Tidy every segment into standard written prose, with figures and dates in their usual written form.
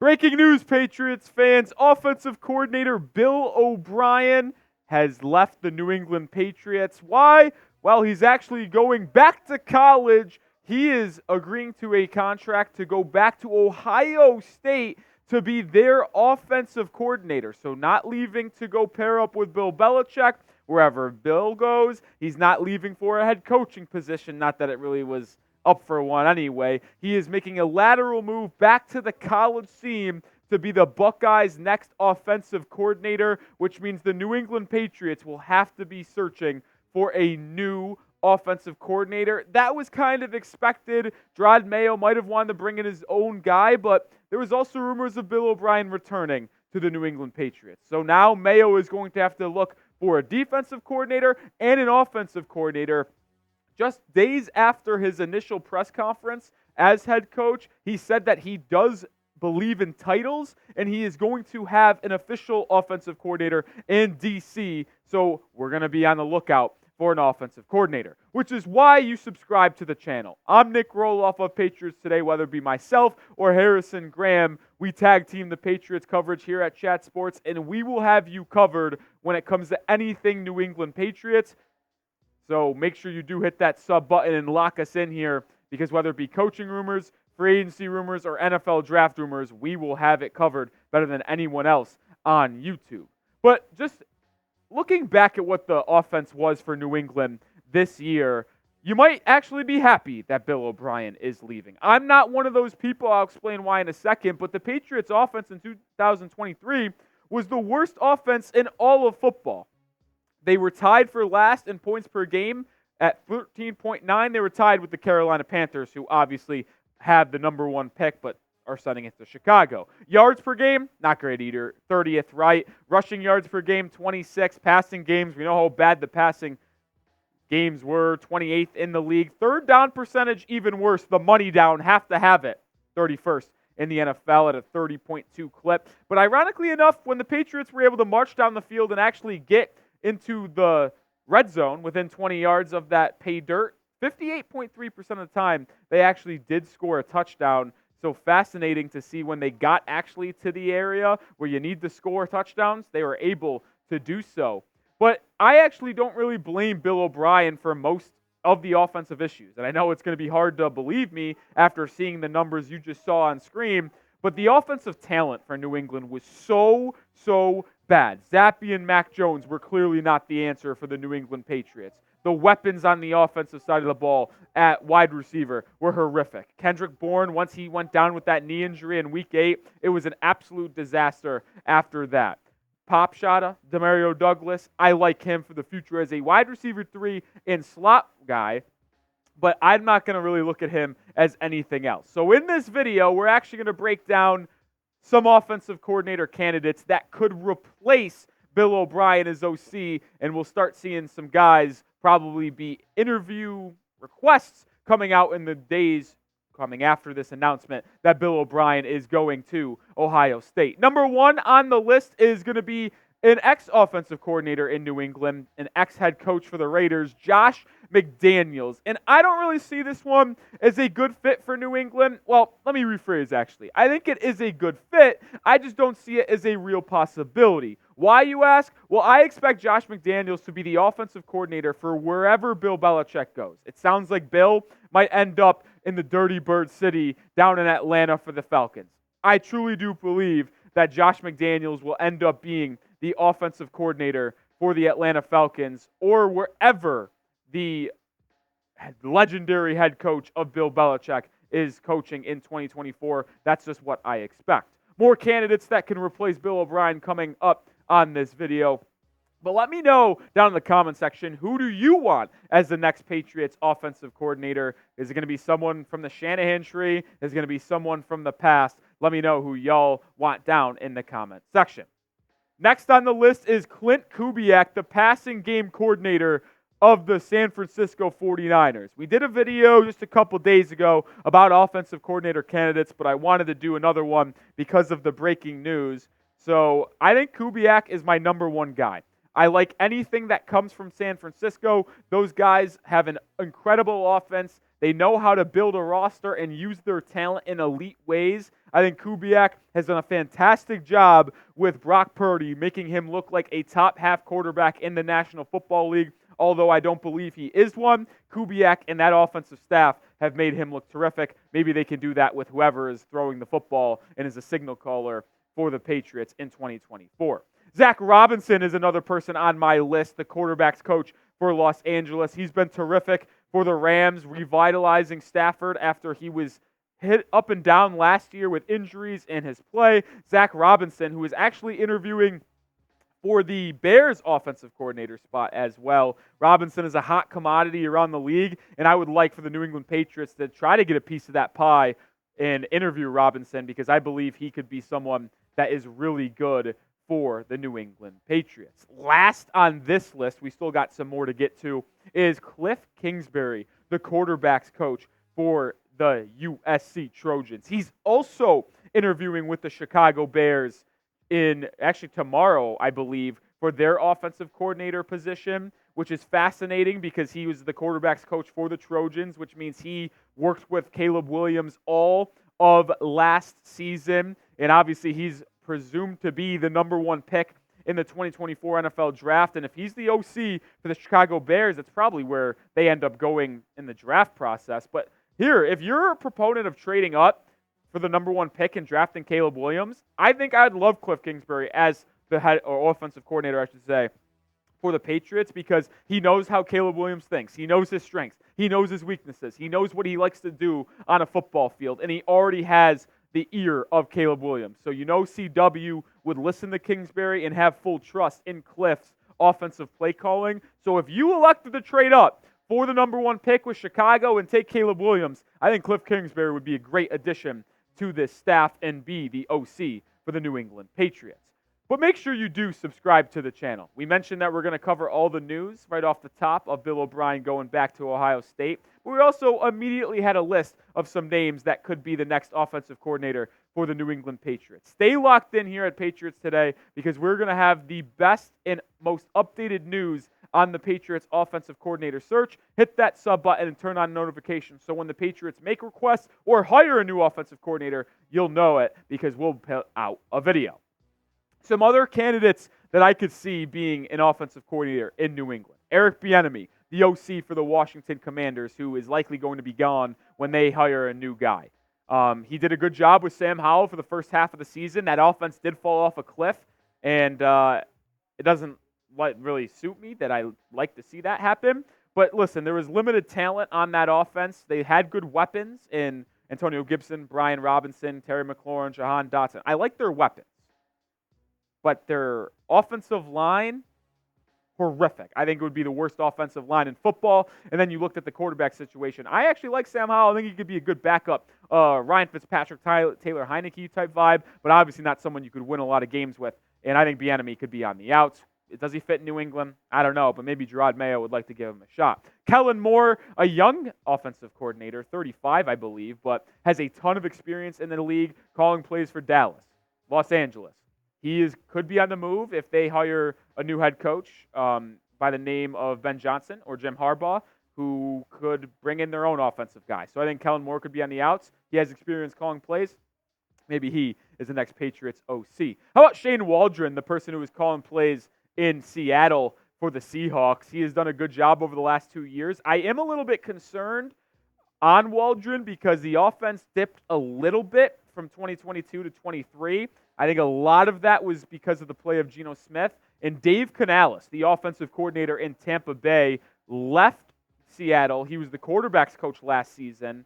Breaking news, Patriots fans. Offensive coordinator Bill O'Brien has left the New England Patriots. Why? Well, he's actually going back to college. He is agreeing to a contract to go back to Ohio State to be their offensive coordinator. So not leaving to go pair up with Bill Belichick. Wherever Bill goes, he's not leaving for a head coaching position. Not that it really was up for one anyway. He is making a lateral move back to the college scene to be the Buckeyes' next offensive coordinator, which means the New England Patriots will have to be searching for a new offensive coordinator. That was kind of expected. Jerod Mayo might have wanted to bring in his own guy, but there was also rumors of Bill O'Brien returning to the New England Patriots. So now Mayo is going to have to look for a defensive coordinator and an offensive coordinator. Just days after his initial press conference as head coach, he said that he does believe in titles and he is going to have an official offensive coordinator in D.C. So we're going to be on the lookout for an offensive coordinator, which is why you subscribe to the channel. I'm Nick Rohloff of Patriots Today, whether it be myself or Harrison Graham. We tag team the Patriots coverage here at Chat Sports, and we will have you covered when it comes to anything New England Patriots. So make sure you do hit that sub button and lock us in here, because whether it be coaching rumors, free agency rumors, or NFL draft rumors, we will have it covered better than anyone else on YouTube. But just looking back at what the offense was for New England this year, you might actually be happy that Bill O'Brien is leaving. I'm not one of those people. I'll explain why in a second. But the Patriots offense in 2023 was the worst offense in all of football. They were tied for last in points per game at 13.9. They were tied with the Carolina Panthers, who obviously have the number one pick, but are sending it to Chicago. Yards per game, not great either. 30th, right? Rushing yards per game, 26. Passing games, we know how bad the passing games were. 28th in the league. Third down percentage, even worse. The money down, have to have it. 31st in the NFL at a 30.2 clip. But ironically enough, when the Patriots were able to march down the field and actually get into the red zone within 20 yards of that pay dirt, 58.3% of the time they actually did score a touchdown. So fascinating to see when they got actually to the area where you need to score touchdowns, they were able to do so. But I actually don't really blame Bill O'Brien for most of the offensive issues. And I know it's going to be hard to believe me after seeing the numbers you just saw on screen, but the offensive talent for New England was so bad. Zappe and Mac Jones were clearly not the answer for the New England Patriots. The weapons on the offensive side of the ball at wide receiver were horrific. Kendrick Bourne, once he went down with that knee injury in Week 8, it was an absolute disaster after that. Pop Shada, Demario Douglas, I like him for the future as a wide receiver 3 and slot guy, but I'm not going to really look at him as anything else. So in this video, we're actually going to break down some offensive coordinator candidates that could replace Bill O'Brien as OC, and we'll start seeing some guys probably be interview requests coming out in the days coming after this announcement that Bill O'Brien is going to Ohio State. Number one on the list is going to be an ex-offensive coordinator in New England, an ex-head coach for the Raiders, Josh McDaniels. And I don't really see this one as a good fit for New England. Well, let me rephrase, actually. I think it is a good fit. I just don't see it as a real possibility. Why, you ask? Well, I expect Josh McDaniels to be the offensive coordinator for wherever Bill Belichick goes. It sounds like Bill might end up in the Dirty Bird City down in Atlanta for the Falcons. I truly do believe that Josh McDaniels will end up being the offensive coordinator for the Atlanta Falcons or wherever the legendary head coach of Bill Belichick is coaching in 2024. That's just what I expect. More candidates that can replace Bill O'Brien coming up on this video. But let me know down in the comment section, who do you want as the next Patriots offensive coordinator? Is it going to be someone from the Shanahan tree? Is it going to be someone from the past? Let me know who y'all want down in the comment section. Next on the list is Clint Kubiak, the passing game coordinator of the San Francisco 49ers. We did a video just a couple days ago about offensive coordinator candidates, but I wanted to do another one because of the breaking news. So I think Kubiak is my number one guy. I like anything that comes from San Francisco. Those guys have an incredible offense. They know how to build a roster and use their talent in elite ways. I think Kubiak has done a fantastic job with Brock Purdy, making him look like a top half quarterback in the National Football League. Although I don't believe he is one, Kubiak and that offensive staff have made him look terrific. Maybe they can do that with whoever is throwing the football and is a signal caller for the Patriots in 2024. Zach Robinson is another person on my list, the quarterback's coach for Los Angeles. He's been terrific for the Rams, revitalizing Stafford after he was hit up and down last year with injuries in his play. Zach Robinson, who is actually interviewing for the Bears offensive coordinator spot as well. Robinson is a hot commodity around the league, and I would like for the New England Patriots to try to get a piece of that pie and interview Robinson, because I believe he could be someone that is really good for the New England Patriots. Last on this list, we still got some more to get to, is Cliff Kingsbury, the quarterback's coach for the USC Trojans. He's also interviewing with the Chicago Bears actually tomorrow, I believe, for their offensive coordinator position, which is fascinating because he was the quarterback's coach for the Trojans, which means he worked with Caleb Williams all of last season, and obviously he's presumed to be the number one pick in the 2024 NFL Draft, and if he's the OC for the Chicago Bears, that's probably where they end up going in the draft process. But here, if you're a proponent of trading up for the number one pick and drafting Caleb Williams, I think I'd love Cliff Kingsbury as the head or offensive coordinator, I should say, for the Patriots, because he knows how Caleb Williams thinks. He knows his strengths. He knows his weaknesses. He knows what he likes to do on a football field, and he already has the ear of Caleb Williams. So CW would listen to Kingsbury and have full trust in Cliff's offensive play calling. So if you elected to trade up for the number one pick with Chicago and take Caleb Williams, I think Cliff Kingsbury would be a great addition to this staff and be the OC for the New England Patriots. But make sure you do subscribe to the channel. We mentioned that we're going to cover all the news right off the top of Bill O'Brien going back to Ohio State. But we also immediately had a list of some names that could be the next offensive coordinator for the New England Patriots. Stay locked in here at Patriots Today, because we're going to have the best and most updated news on the Patriots offensive coordinator search. Hit that sub button and turn on notifications so when the Patriots make requests or hire a new offensive coordinator, you'll know it, because we'll put out a video. Some other candidates that I could see being an offensive coordinator in New England. Eric Bieniemy, the OC for the Washington Commanders, who is likely going to be gone when they hire a new guy. He did a good job with Sam Howell for the first half of the season. That offense did fall off a cliff, and it doesn't really suit me that I like to see that happen. But listen, there was limited talent on that offense. They had good weapons in Antonio Gibson, Brian Robinson, Terry McLaurin, Jahan Dotson. I like their weapons. But their offensive line, horrific. I think it would be the worst offensive line in football. And then you looked at the quarterback situation. I actually like Sam Howell. I think he could be a good backup. Ryan Fitzpatrick, Taylor Heineke type vibe, but obviously not someone you could win a lot of games with. And I think Bieniemy could be on the outs. Does he fit in New England? I don't know, but maybe Jerod Mayo would like to give him a shot. Kellen Moore, a young offensive coordinator, 35, I believe, but has a ton of experience in the league calling plays for Dallas, Los Angeles. He could be on the move if they hire a new head coach by the name of Ben Johnson or Jim Harbaugh, who could bring in their own offensive guy. So I think Kellen Moore could be on the outs. He has experience calling plays. Maybe he is the next Patriots OC. How about Shane Waldron, the person who was calling plays in Seattle for the Seahawks? He has done a good job over the last 2 years. I am a little bit concerned on Waldron because the offense dipped a little bit from 2022 to 23. I think a lot of that was because of the play of Geno Smith. And Dave Canales, the offensive coordinator in Tampa Bay, left Seattle. He was the quarterback's coach last season.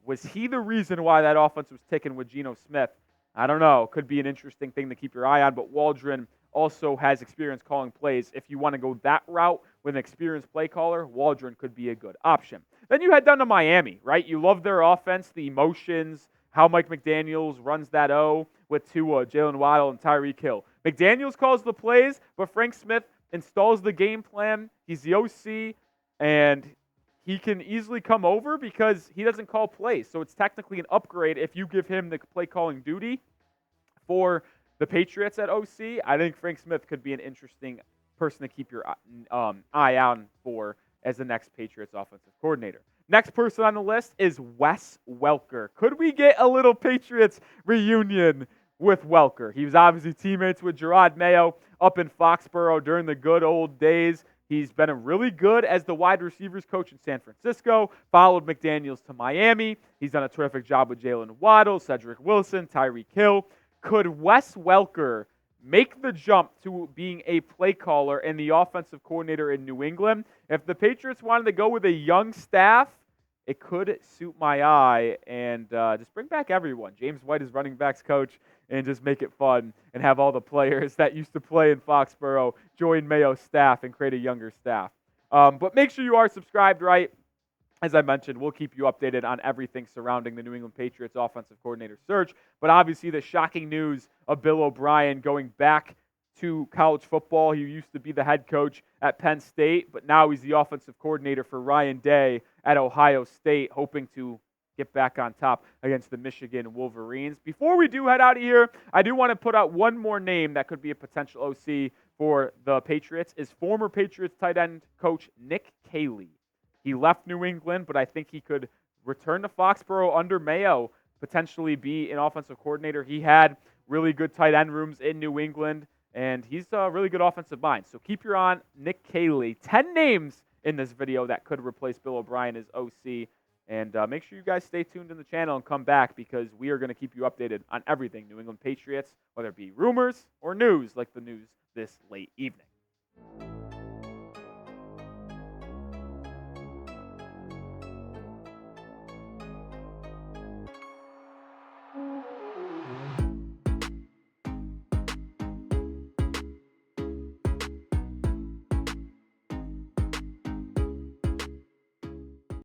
Was he the reason why that offense was ticking with Geno Smith? I don't know. Could be an interesting thing to keep your eye on. But Waldron also has experience calling plays. If you want to go that route with an experienced play caller, Waldron could be a good option. Then you head down to Miami, right? You love their offense, the emotions, how Mike McDaniels runs that O with Tua, Jalen Waddle, and Tyreek Hill. McDaniels calls the plays, but Frank Smith installs the game plan. He's the OC, and he can easily come over because he doesn't call plays. So it's technically an upgrade if you give him the play calling duty for the Patriots at OC. I think Frank Smith could be an interesting person to keep your eye on for as the next Patriots offensive coordinator. Next person on the list is Wes Welker. Could we get a little Patriots reunion with Welker? He was obviously teammates with Jerod Mayo up in Foxborough during the good old days. He's been really good as the wide receivers coach in San Francisco, followed McDaniels to Miami. He's done a terrific job with Jalen Waddle, Cedric Wilson, Tyreek Hill. Could Wes Welker make the jump to being a play caller and the offensive coordinator in New England? If the Patriots wanted to go with a young staff, it could suit my eye and just bring back everyone. James White is running backs coach, and just make it fun and have all the players that used to play in Foxborough join Mayo's staff and create a younger staff. But make sure you are subscribed, right? As I mentioned, we'll keep you updated on everything surrounding the New England Patriots offensive coordinator search. But obviously, the shocking news of Bill O'Brien going back to college football. He used to be the head coach at Penn State, but now he's the offensive coordinator for Ryan Day at Ohio State, hoping to get back on top against the Michigan Wolverines. Before we do head out of here, I do want to put out one more name that could be a potential OC for the Patriots, is former Patriots tight end coach Nick Caley. He left New England, but I think he could return to Foxborough under Mayo, potentially be an offensive coordinator. He had really good tight end rooms in New England, and he's a really good offensive mind. So keep your eye on Nick Caley. 10 names in this video that could replace Bill O'Brien as OC. And make sure you guys stay tuned in the channel and come back, because we are going to keep you updated on everything New England Patriots, whether it be rumors or news like the news this late evening.